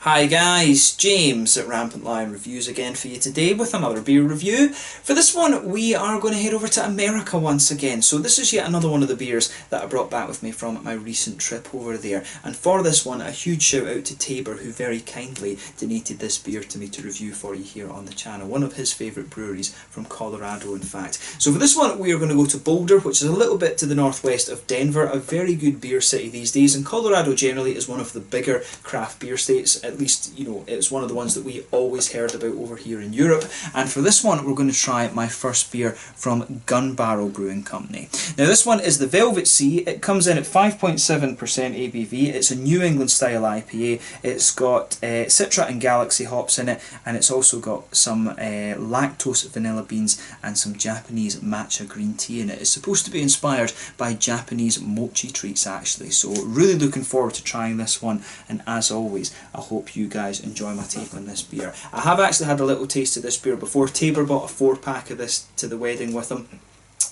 Hi guys, James at Rampant Lion Reviews again for you today with another beer review. For this one we are going to head over to America once again. So this is yet another one of the beers that I brought back with me from my recent trip over there. And for this one, a huge shout out to Tabor, who very kindly donated this beer to me to review for you here on the channel. One of his favourite breweries from Colorado in fact. So for this one we are going to go to Boulder, which is a little bit to the northwest of Denver, a very good beer city these days, and Colorado generally is one of the bigger craft beer states. At least, you know, it's one of the ones that we always heard about over here in Europe. And for this one, we're going to try my first beer from Gunbarrel Brewing Company. Now, this one is the Velvet Sea. It comes in at 5.7% ABV. It's a New England style IPA. It's got Citra and Galaxy hops in it, and it's also got some lactose vanilla beans and some Japanese matcha green tea in it. It's supposed to be inspired by Japanese mochi treats actually, so really looking forward to trying this one. And as always, I hope you guys enjoy my take on this beer. I have actually had a little taste of this beer before. Tabor bought a 4-pack of this to the wedding with him.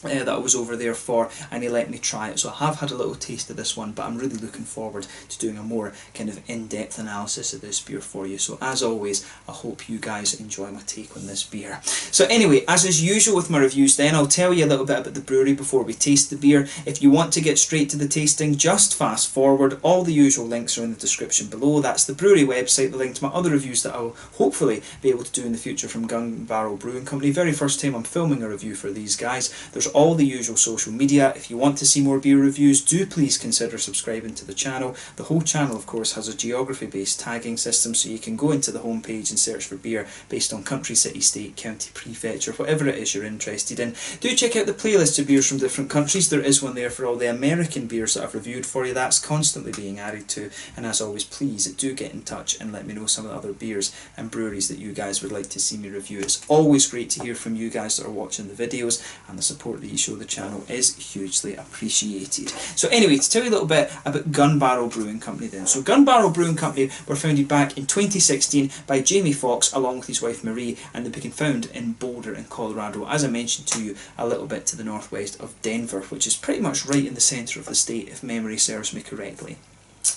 That I was over there for, and he let me try it, so I have had a little taste of this one, but I'm really looking forward to doing a more kind of in-depth analysis of this beer for you. So as always, I hope you guys enjoy my take on this beer. So anyway, as is usual with my reviews then, I'll tell you a little bit about the brewery before we taste the beer. If you want to get straight to the tasting, just fast forward. All the usual links are in the description below. That's the brewery website, the link to my other reviews that I'll hopefully be able to do in the future from Gunbarrel Brewing Company. Very first time I'm filming a review for these guys. There's all the usual social media. If you want to see more beer reviews, do please consider subscribing to the channel. The whole channel, of course, has a geography-based tagging system, so you can go into the homepage and search for beer based on country, city, state, county, prefecture, whatever it is you're interested in. Do check out the playlist of beers from different countries. There is one there for all the American beers that I've reviewed for you. That's constantly being added to. And as always, please do get in touch and let me know some of the other beers and breweries that you guys would like to see me review. It's always great to hear from you guys that are watching the videos, and the support that you show the channel is hugely appreciated. So anyway, to tell you a little bit about Gunbarrel Brewing Company then. So Gunbarrel Brewing Company were founded back in 2016 by Jamie Fox along with his wife Marie, and they've been found in Boulder in Colorado, as I mentioned to you, a little bit to the northwest of Denver, which is pretty much right in the centre of the state if memory serves me correctly.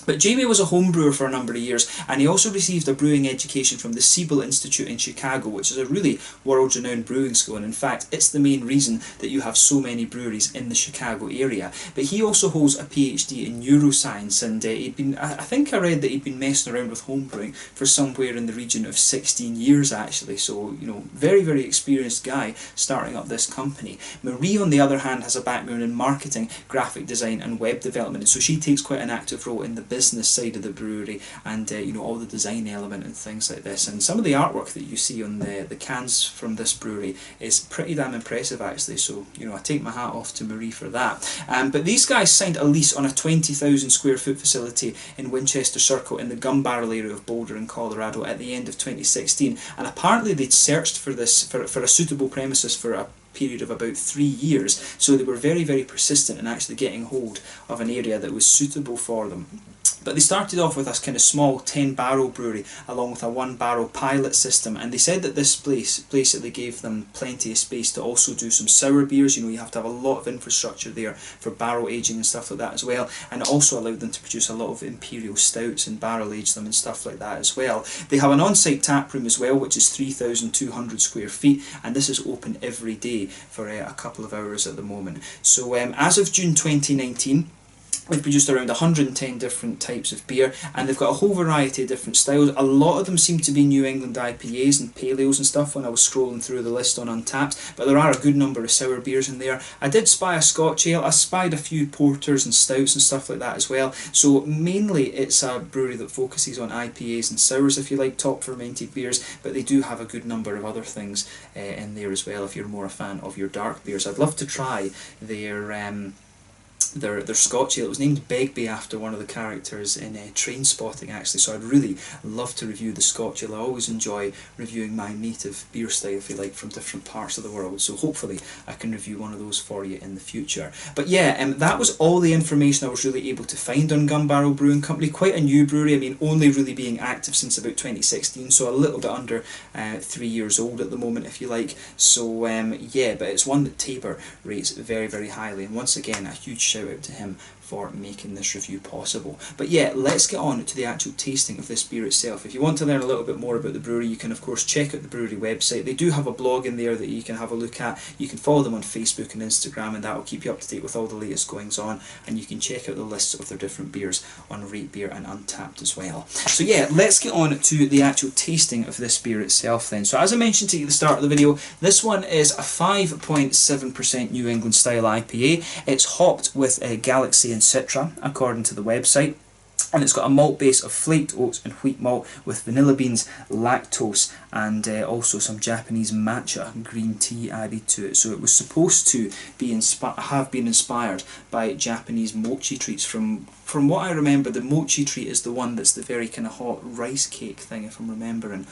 But Jamie was a home brewer for a number of years, and he also received a brewing education from the Siebel Institute in Chicago, which is a really world-renowned brewing school, and in fact it's the main reason that you have so many breweries in the Chicago area. But he also holds a PhD in neuroscience, and I think I read that he'd been messing around with home brewing for somewhere in the region of 16 years actually, so you know, very, very experienced guy starting up this company. Marie, on the other hand, has a background in marketing, graphic design and web development, and so she takes quite an active role in the business side of the brewery, and you know, all the design element and things like this. And some of the artwork that you see on the cans from this brewery is pretty damn impressive actually, so you know, I take my hat off to Marie for that. But these guys signed a lease on a 20,000 square foot facility in Winchester Circle in the Gunbarrel area of Boulder in Colorado at the end of 2016, and apparently they'd searched for a suitable premises for a period of about 3 years, so they were very, very persistent in actually getting hold of an area that was suitable for them. But they started off with this kind of small 10-barrel brewery along with a 1-barrel pilot system, and they said that this place basically gave them plenty of space to also do some sour beers. You know, you have to have a lot of infrastructure there for barrel aging and stuff like that as well, and it also allowed them to produce a lot of imperial stouts and barrel age them and stuff like that as well. They have an on-site tap room as well, which is 3,200 square feet, and this is open every day for a couple of hours at the moment. So as of June 2019, they've produced around 110 different types of beer, and they've got a whole variety of different styles. A lot of them seem to be New England IPAs and pale ales and stuff when I was scrolling through the list on Untappd, but there are a good number of sour beers in there. I did spy a Scotch ale, I spied a few porters and stouts and stuff like that as well. So mainly it's a brewery that focuses on IPAs and sours, if you like, top fermented beers, but they do have a good number of other things in there as well if you're more a fan of your dark beers. I'd love to try their Scotch ale. It was named Begbie after one of the characters in Trainspotting actually, so I'd really love to review the Scotch ale. I always enjoy reviewing my native beer style, if you like, from different parts of the world, so hopefully I can review one of those for you in the future. But yeah, that was all the information I was really able to find on Gunbarrel Brewing Company. Quite a new brewery, I mean, only really being active since about 2016, so a little bit under 3 years old at the moment, if you like. So yeah, but it's one that Tabor rates very, very highly, and once again a huge shout out to him for making this review possible. But yeah, let's get on to the actual tasting of this beer itself. If you want to learn a little bit more about the brewery, you can of course check out the brewery website. They do have a blog in there that you can have a look at. You can follow them on Facebook and Instagram, and that will keep you up to date with all the latest goings on, and you can check out the lists of their different beers on Rate Beer and Untappd as well. So yeah, let's get on to the actual tasting of this beer itself then. So as I mentioned to you at the start of the video, this one is a 5.7% New England style IPA. It's hopped with Galaxy and Citra, according to the website. And it's got a malt base of flaked oats and wheat malt with vanilla beans, lactose, and also some Japanese matcha green tea added to it. So it was supposed to be have been inspired by Japanese mochi treats. From what I remember, the mochi treat is the one that's the very kind of hot rice cake thing, if I'm remembering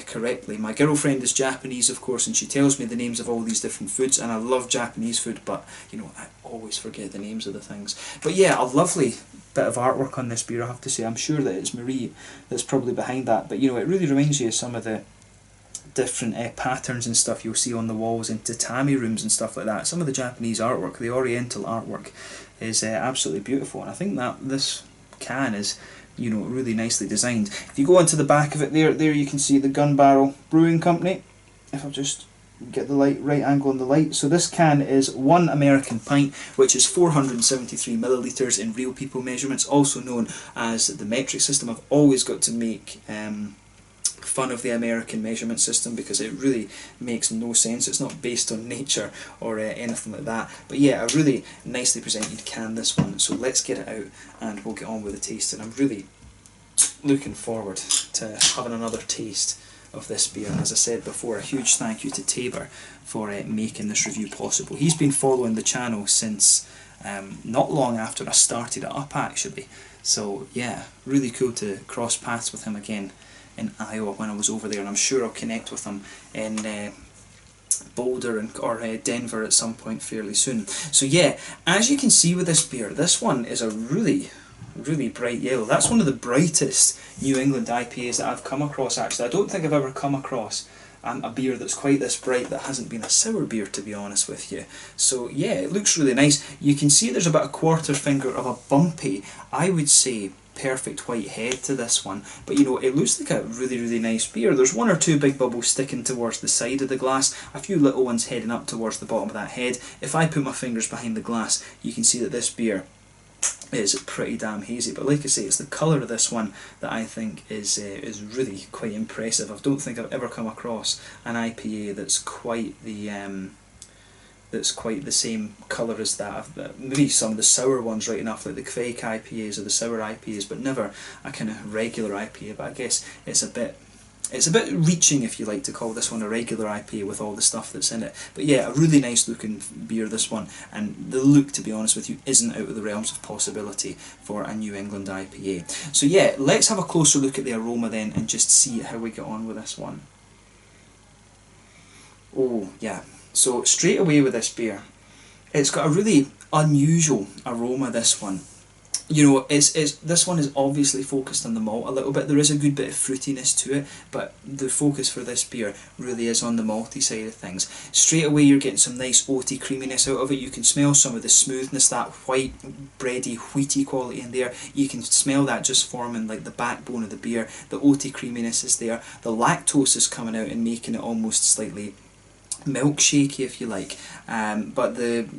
correctly. My girlfriend is Japanese, of course, and she tells me the names of all these different foods, and I love Japanese food, but you know, I always forget the names of the things. But yeah, a lovely bit of artwork on this beer, I have to say. I'm sure that it's Marie that's probably behind that, but you know, it really reminds you of some of the different patterns and stuff you'll see on the walls in tatami rooms and stuff like that. Some of the Japanese artwork, the oriental artwork, is absolutely beautiful, and I think that this can is, you know, really nicely designed. If you go onto the back of it there you can see the Gunbarrel Brewing Company. If I'll just get the right angle on the light. So this can is 1 American pint, which is 473 millilitres in real people measurements, also known as the metric system. I've always got to make fun of the American measurement system because it really makes no sense. It's not based on nature or anything like that. But yeah, a really nicely presented can, this one. So let's get it out and we'll get on with the taste. And I'm really looking forward to having another taste of this beer. As I said before, a huge thank you to Tabor for making this review possible. He's been following the channel since not long after I started it up, actually. So yeah, really cool to cross paths with him again in Iowa when I was over there, and I'm sure I'll connect with him in Boulder or Denver at some point fairly soon. So yeah, as you can see with this beer, this one is a really bright yellow. That's one of the brightest New England IPAs that I've come across, actually. I don't think I've ever come across a beer that's quite this bright that hasn't been a sour beer, to be honest with you. So yeah, it looks really nice. You can see there's about a quarter finger of a bumpy, I would say, perfect white head to this one, but you know, it looks like a really nice beer. There's 1 or 2 big bubbles sticking towards the side of the glass, a few little ones heading up towards the bottom of that head. If I put my fingers behind the glass, you can see that this beer is pretty damn hazy, but like I say, it's the colour of this one that I think is really quite impressive. I don't think I've ever come across an IPA that's quite the same colour as that. Maybe some of the sour ones, right enough, like the fake IPAs or the sour IPAs, but never a kind of regular IPA. But I guess it's a bit reaching, if you like, to call this one a regular IPA with all the stuff that's in it. But yeah, a really nice looking beer, this one, and the look, to be honest with you, isn't out of the realms of possibility for a New England IPA. So yeah, let's have a closer look at the aroma then and just see how we get on with this one. Oh yeah, so straight away with this beer, it's got a really unusual aroma, this one. You know, this one is obviously focused on the malt a little bit. There is a good bit of fruitiness to it, but the focus for this beer really is on the malty side of things. Straight away you're getting some nice oaty creaminess out of it. You can smell some of the smoothness, that white, bready, wheaty quality in there. You can smell that just forming like the backbone of the beer. The oaty creaminess is there. The lactose is coming out and making it almost slightly milkshakey, if you like, but the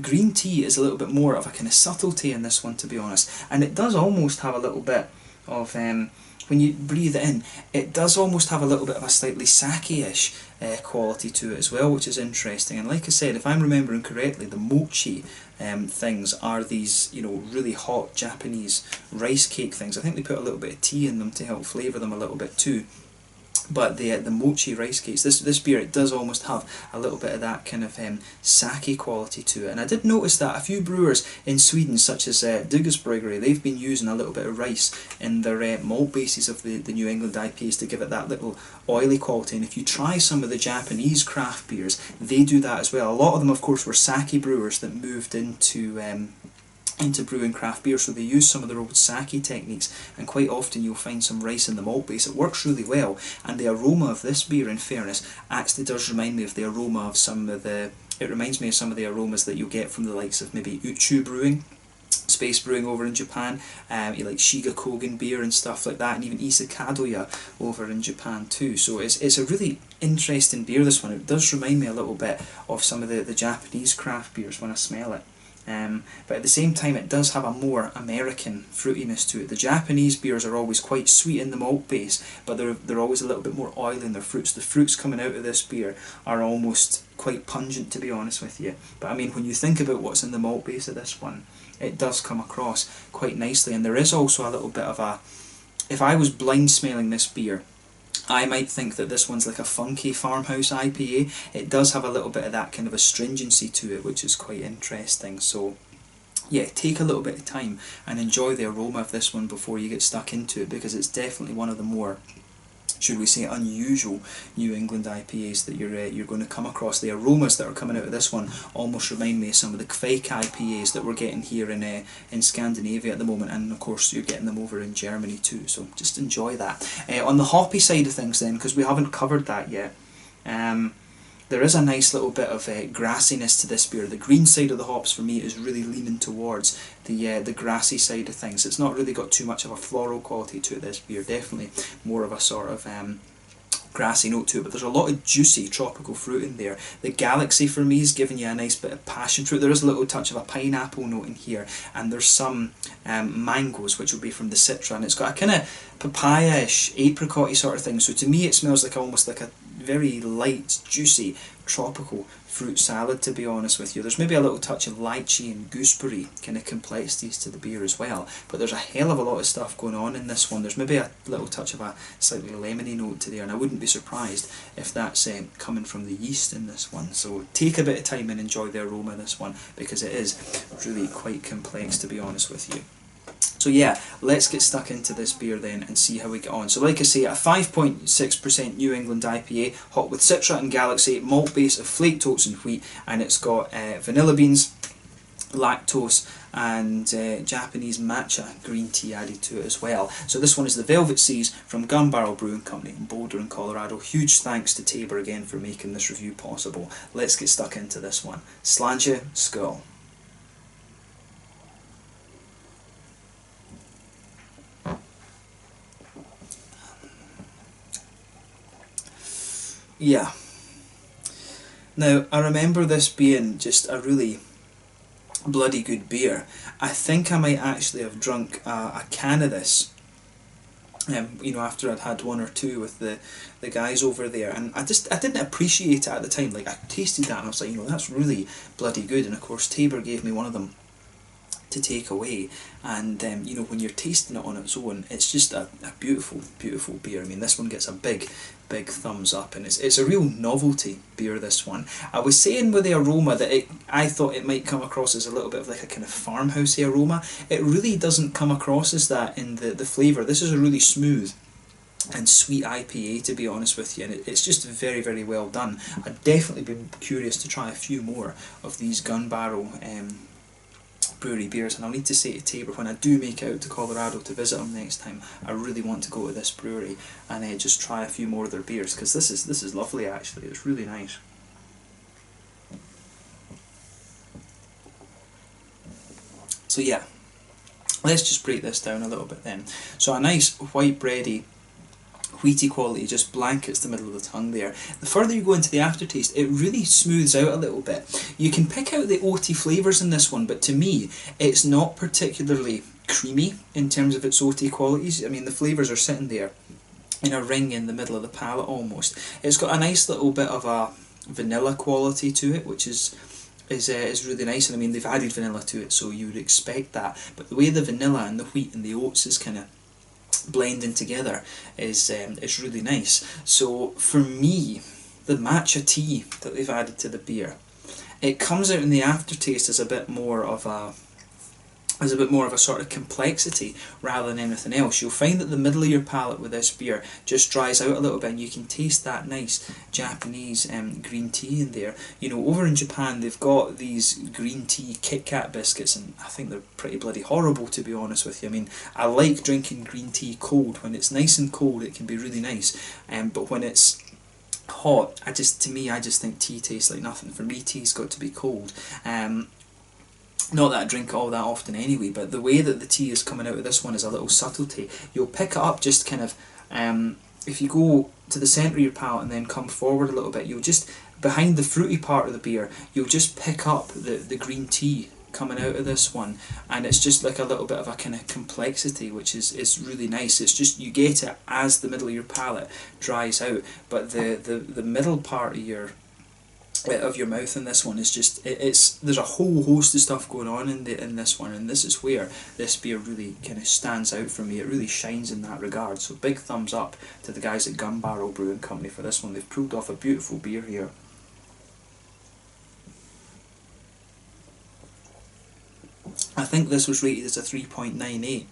green tea is a little bit more of a kind of subtlety in this one, to be honest, and it does almost have a little bit of, when you breathe it in, it does almost have a little bit of a slightly sake-ish quality to it as well, which is interesting. And like I said, if I'm remembering correctly, the mochi things are these, you know, really hot Japanese rice cake things. I think they put a little bit of tea in them to help flavour them a little bit too. But the mochi rice cakes, this beer, it does almost have a little bit of that kind of sake quality to it. And I did notice that a few brewers in Sweden, such as Dugas Brewery, they've been using a little bit of rice in their malt bases of the New England IPAs to give it that little oily quality. And if you try some of the Japanese craft beers, they do that as well. A lot of them, of course, were sake brewers that moved into brewing craft beer, so they use some of their old sake techniques, and quite often you'll find some rice in the malt base. It works really well, and the aroma of this beer, in fairness, actually does remind me of the aroma of some of the, it reminds me of some of the aromas that you'll get from the likes of maybe Uchu Brewing. Space Brewing over in Japan, you like Shiga Kogen beer and stuff like that, and even Isakadoya over in Japan too. So it's a really interesting beer, this one. It does remind me a little bit of some of the Japanese craft beers when I smell it. But at the same time it does have a more American fruitiness to it. The Japanese beers are always quite sweet in the malt base, but they're always a little bit more oily in their fruits. The fruits coming out of this beer are almost quite pungent, to be honest with you. But I mean, when you think about what's in the malt base of this one, it does come across quite nicely. And there is also a little bit of a, if I was blind smelling this beer, I might think that this one's like a funky farmhouse IPA. It does have a little bit of that kind of astringency to it, which is quite interesting. So yeah, take a little bit of time and enjoy the aroma of this one before you get stuck into it, because it's definitely one of the more, should we say, unusual New England IPAs that you're going to come across. The aromas that are coming out of this one almost remind me of some of the Kvike IPAs that we're getting here in Scandinavia at the moment, and of course you're getting them over in Germany too, so just enjoy that. On the hoppy side of things then, because we haven't covered that yet, there is a nice little bit of grassiness to this beer. The green side of the hops for me is really leaning towards the grassy side of things. It's not really got too much of a floral quality to it, this beer. Definitely more of a sort of grassy note to it, but there's a lot of juicy tropical fruit in there. The Galaxy for me is giving you a nice bit of passion fruit. There is a little touch of a pineapple note in here, and there's some mangoes, which will be from the Citra, and it's got a kind of papaya-ish, apricot-y sort of thing. So to me it smells like almost like a very light, juicy, tropical fruit salad, to be honest with you. There's maybe a little touch of lychee and gooseberry kind of complexities to the beer as well, but there's a hell of a lot of stuff going on in this one. There's maybe a little touch of a slightly lemony note to there, and I wouldn't be surprised if that's coming from the yeast in this one. So take a bit of time and enjoy the aroma of this one, because it is really quite complex, to be honest with you. So yeah, let's get stuck into this beer then and see how we get on. So like I say, a 5.6% New England IPA, hot with Citra and Galaxy, malt base of flaked oats and wheat, and it's got vanilla beans, lactose, and Japanese matcha green tea added to it as well. So this one is the Velvet Seas from Gunbarrel Brewing Company in Boulder in Colorado. Huge thanks to Tabor again for making this review possible. Let's get stuck into this one. Sláinte, skål. Yeah. Now, I remember this being just a really bloody good beer. I think I might actually have drunk a can of this, you know, after I'd had one or two with the guys over there, and I didn't appreciate it at the time. Like, I tasted that and I was like, you know, that's really bloody good. And of course Tabor gave me one of them to take away, and you know, when you're tasting it on its own, it's just a beautiful, beautiful beer. I mean, this one gets a big thumbs up, and it's a real novelty beer, this one. I was saying with the aroma that I thought it might come across as a little bit of like a kind of farmhousey aroma. It really doesn't come across as that in the flavour. This is a really smooth and sweet IPA, to be honest with you, and it's just very, very well done. I'd definitely be curious to try a few more of these Gunbarrel brewery beers, and I'll need to say to Tabor, when I do make it out to Colorado to visit them next time, I really want to go to this brewery and just try a few more of their beers, because this is lovely actually. It's really nice. So yeah, let's just break this down a little bit then. So a nice white bready, wheaty quality just blankets the middle of the tongue there. The further you go into the aftertaste, it really smooths out a little bit. You can pick out the oaty flavours in this one, but to me it's not particularly creamy in terms of its oaty qualities. I mean, the flavours are sitting there in a ring in the middle of the palate almost. It's got a nice little bit of a vanilla quality to it, which is really nice, and I mean, they've added vanilla to it, so you would expect that, but the way the vanilla and the wheat and the oats is kind of blending together is really nice. So for me, the matcha tea that they've added to the beer, it comes out in the aftertaste as a bit more of a sort of complexity rather than anything else. You'll find that the middle of your palate with this beer just dries out a little bit, and you can taste that nice Japanese green tea in there. You know, over in Japan they've got these green tea Kit Kat biscuits, and I think they're pretty bloody horrible, to be honest with you. I mean, I like drinking green tea cold. When it's nice and cold it can be really nice, but when it's hot, I just think tea tastes like nothing. For me, tea's got to be cold. Not that I drink it all that often anyway, but the way that the tea is coming out of this one is a little subtlety. You'll pick it up just kind of, if you go to the centre of your palate and then come forward a little bit, you'll just, behind the fruity part of the beer, you'll just pick up the green tea coming out of this one, and it's just like a little bit of a kind of complexity, which is really nice. It's just, you get it as the middle of your palate dries out, but the middle part of your mouth in this one is just, there's a whole host of stuff going on in this one, and this is where this beer really kind of stands out for me. It really shines in that regard. So big thumbs up to the guys at Gunbarrel Brewing Company for this one. They've pulled off a beautiful beer here. I think this was rated as a 3.98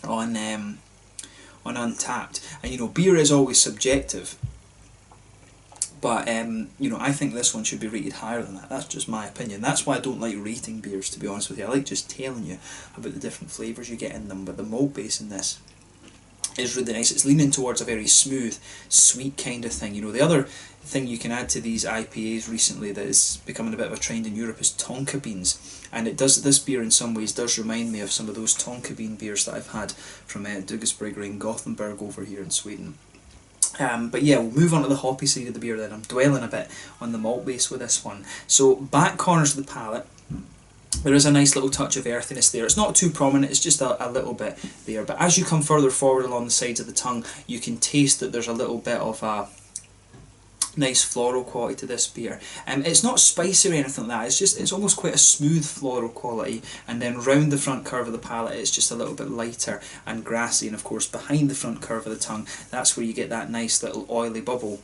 on Untappd, and you know, beer is always subjective, but you know, I think this one should be rated higher than that. That's just my opinion. That's why I don't like rating beers, to be honest with you. I like just telling you about the different flavours you get in them, but the malt base in this is really nice. It's leaning towards a very smooth, sweet kind of thing. You know, the other thing you can add to these IPAs recently that is becoming a bit of a trend in Europe is tonka beans, and this beer in some ways does remind me of some of those tonka bean beers that I've had from Dugasbrygger and Gothenburg over here in Sweden. But yeah, we'll move on to the hoppy side of the beer then. I'm dwelling a bit on the malt base with this one. So back corners of the palate, there is a nice little touch of earthiness there. It's not too prominent, it's just a little bit there. But as you come further forward along the sides of the tongue, you can taste that there's a little bit of a nice floral quality to this beer. It's not spicy or anything like that, it's almost quite a smooth floral quality, and then round the front curve of the palate it's just a little bit lighter and grassy, and of course behind the front curve of the tongue, that's where you get that nice little oily bubble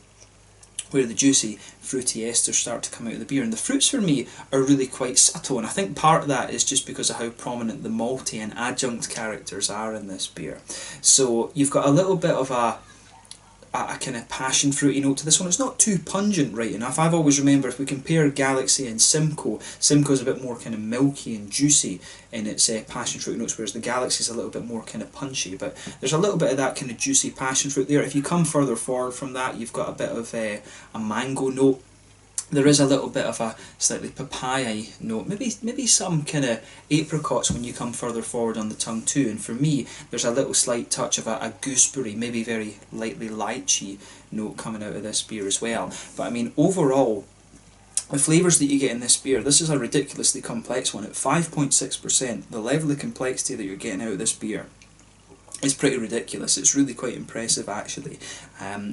where the juicy fruity esters start to come out of the beer. And the fruits for me are really quite subtle, and I think part of that is just because of how prominent the malty and adjunct characters are in this beer. So you've got a little bit of a kind of passion fruity note to this one. It's not too pungent right enough. I've always remembered, if we compare Galaxy and Simcoe's a bit more kind of milky and juicy in its passion fruit notes, whereas the Galaxy's a little bit more kind of punchy, but there's a little bit of that kind of juicy passion fruit there. If you come further forward from that, you've got a bit of a mango note. There is a little bit of a slightly papaya note, maybe some kind of apricots when you come further forward on the tongue too, and for me there's a little slight touch of a gooseberry, maybe very lightly lychee note coming out of this beer as well. But I mean, overall, the flavours that you get in this beer, this is a ridiculously complex one. At 5.6%, the level of complexity that you're getting out of this beer is pretty ridiculous. It's really quite impressive actually.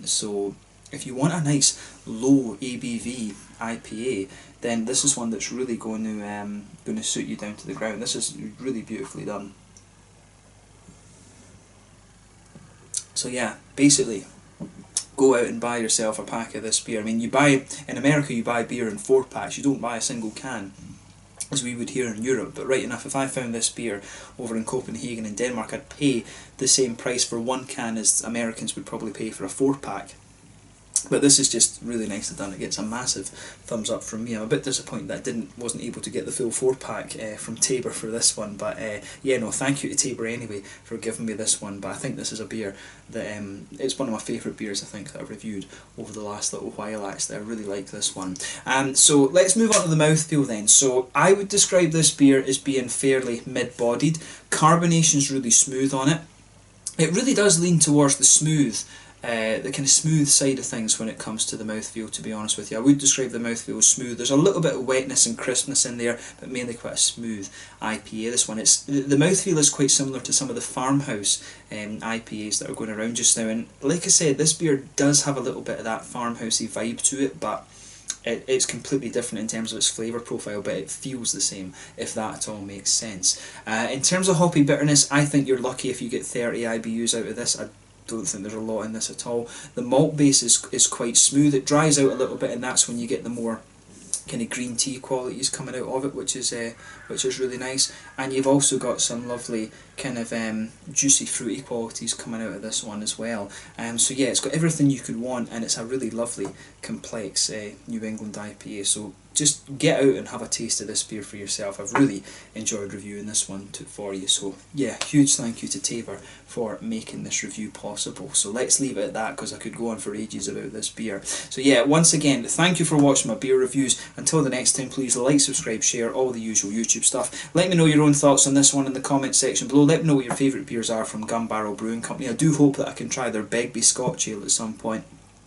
So if you want a nice low ABV IPA, then this is one that's really going to suit you down to the ground. This is really beautifully done. So yeah, basically, go out and buy yourself a pack of this beer. I mean, in America you buy beer in 4-packs, you don't buy a single can, as we would here in Europe. But right enough, if I found this beer over in Copenhagen in Denmark, I'd pay the same price for one can as Americans would probably pay for a 4-pack. But this is just really nicely done. It gets a massive thumbs up from me. I'm a bit disappointed that I wasn't able to get the full 4-pack from Tabor for this one, but yeah, no, thank you to Tabor anyway for giving me this one. But I think this is a beer that it's one of my favourite beers I think that I've reviewed over the last little while actually. I really like this one. So let's move on to the mouthfeel then. So I would describe this beer as being fairly mid-bodied. Carbonation's really smooth on it. It really does lean towards the smooth, the kind of smooth side of things when it comes to the mouthfeel, to be honest with you. I would describe the mouthfeel as smooth. There's a little bit of wetness and crispness in there, but mainly quite a smooth IPA. This one, the mouthfeel is quite similar to some of the farmhouse IPAs that are going around just now, and like I said, this beer does have a little bit of that farmhousey vibe to it, but it's completely different in terms of its flavour profile, but it feels the same, if that at all makes sense. In terms of hoppy bitterness, I think you're lucky if you get 30 IBUs out of this. I don't think there's a lot in this at all. The malt base is quite smooth. It dries out a little bit, and that's when you get the more kind of green tea qualities coming out of it, which is really nice. And you've also got some lovely kind of juicy fruity qualities coming out of this one as well. So yeah, it's got everything you could want, and it's a really lovely complex New England IPA. So just get out and have a taste of this beer for yourself. I've really enjoyed reviewing this one for you. So yeah, huge thank you to Tabor for making this review possible. So let's leave it at that, because I could go on for ages about this beer. So yeah, once again, thank you for watching my beer reviews. Until the next time, please like, subscribe, share, all the usual YouTube stuff. Let me know your own thoughts on this one in the comment section below. Let me know what your favourite beers are from Gunbarrel Brewing Company. I do hope that I can try their Begbie Scotch Ale at some point.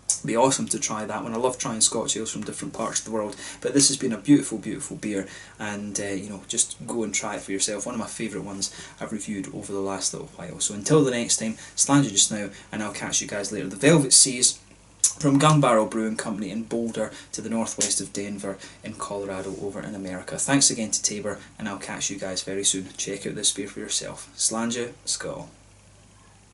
It'd be awesome to try that one. I love trying Scotch ales from different parts of the world, but this has been a beautiful, beautiful beer, and you know, just go and try it for yourself. One of my favourite ones I've reviewed over the last little while. So until the next time, Slanger just now, and I'll catch you guys later. The Velvet Seas from Gunbarrel Brewing Company in Boulder, to the northwest of Denver in Colorado over in America. Thanks again to Tabor, and I'll catch you guys very soon. Check out this beer for yourself. Slanger Skull.